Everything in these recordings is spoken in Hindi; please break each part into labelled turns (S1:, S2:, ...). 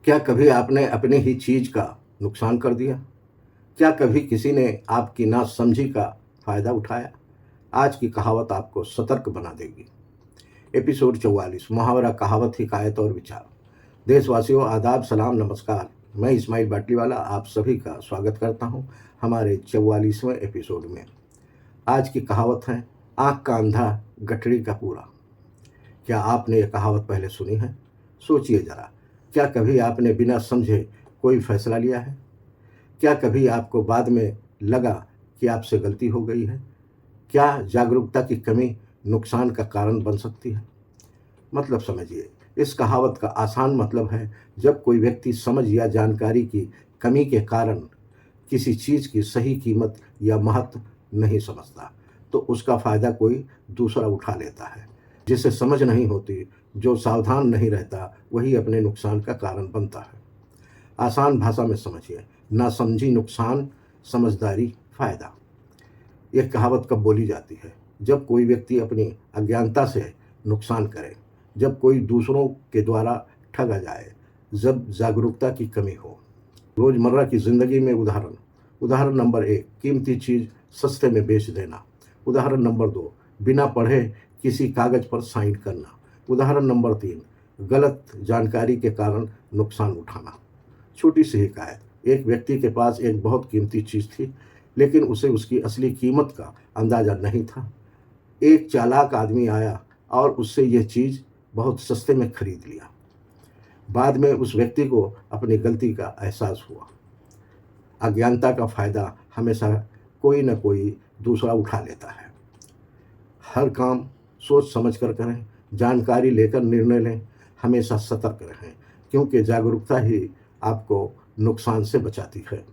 S1: क्या कभी आपने अपनी ही चीज़ का नुकसान कर दिया? क्या कभी किसी ने आपकी नासमझी का फ़ायदा उठाया? आज की कहावत आपको सतर्क बना देगी। एपिसोड 44 मुहावरा, कहावत, हिकायत और विचार। देशवासियों, आदाब, सलाम, नमस्कार। मैं इस्माइल बाटलीवाला आप सभी का स्वागत करता हूं हमारे 44वें एपिसोड में। आज की कहावत है, आँख का अंधा गठरी का पूरा। क्या आपने ये कहावत पहले सुनी है? सोचिए ज़रा, क्या कभी आपने बिना समझे कोई फैसला लिया है? क्या कभी आपको बाद में लगा कि आपसे गलती हो गई है? क्या जागरूकता की कमी नुकसान का कारण बन सकती है? मतलब समझिए, इस कहावत का आसान मतलब है, जब कोई व्यक्ति समझ या जानकारी की कमी के कारण किसी चीज़ की सही कीमत या महत्व नहीं समझता, तो उसका फ़ायदा कोई दूसरा उठा लेता है। जिसे समझ नहीं होती, जो सावधान नहीं रहता, वही अपने नुकसान का कारण बनता है। आसान भाषा में समझिए, नासमझी नुकसान, समझदारी फ़ायदा। यह कहावत कब बोली जाती है? जब कोई व्यक्ति अपनी अज्ञानता से नुकसान करे, जब कोई दूसरों के द्वारा ठगा जाए, जब जागरूकता की कमी हो। रोज़मर्रा की ज़िंदगी में उदाहरण नंबर 1, कीमती चीज़ सस्ते में बेच देना। उदाहरण नंबर 2, बिना पढ़े किसी कागज़ पर साइन करना। उदाहरण नंबर 3, गलत जानकारी के कारण नुकसान उठाना। छोटी सी हिकायत, एक व्यक्ति के पास एक बहुत कीमती चीज़ थी, लेकिन उसे उसकी असली कीमत का अंदाज़ा नहीं था। एक चालाक आदमी आया और उससे यह चीज़ बहुत सस्ते में खरीद लिया। बाद में उस व्यक्ति को अपनी गलती का एहसास हुआ। अज्ञानता का फ़ायदा हमेशा कोई न कोई दूसरा उठा लेता है। हर काम सोच समझ कर करें, जानकारी लेकर निर्णय लें, हमेशा सतर्क रहें, क्योंकि जागरूकता ही आपको नुकसान से बचाती है।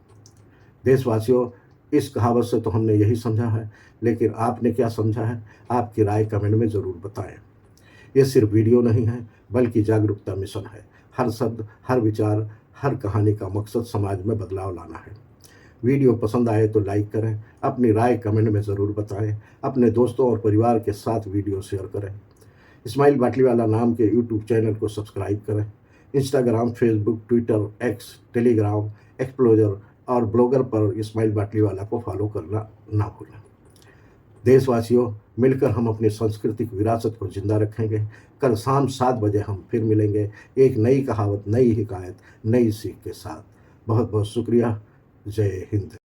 S1: देशवासियों, इस कहावत से तो हमने यही समझा है, लेकिन आपने क्या समझा है? आपकी राय कमेंट में ज़रूर बताएं। ये सिर्फ वीडियो नहीं है, बल्कि जागरूकता मिशन है। हर शब्द, हर विचार, हर कहानी का मकसद समाज में बदलाव लाना है। वीडियो पसंद आए तो लाइक करें, अपनी राय कमेंट में ज़रूर बताएं, अपने दोस्तों और परिवार के साथ वीडियो शेयर करें। इस्माइल बाटलीवाला नाम के यूट्यूब चैनल को सब्सक्राइब करें। Instagram, Facebook, Twitter, x, Telegram, एक्सप्लोजर और ब्लॉगर पर इस्माइल बाटलीवाला को फॉलो करना ना भूलें। देशवासियों, मिलकर हम अपनी सांस्कृतिक विरासत को जिंदा रखेंगे। कल शाम 7 बजे हम फिर मिलेंगे, एक नई कहावत, नई हिकायत, नई सीख के साथ। बहुत बहुत शुक्रिया। जय हिंद।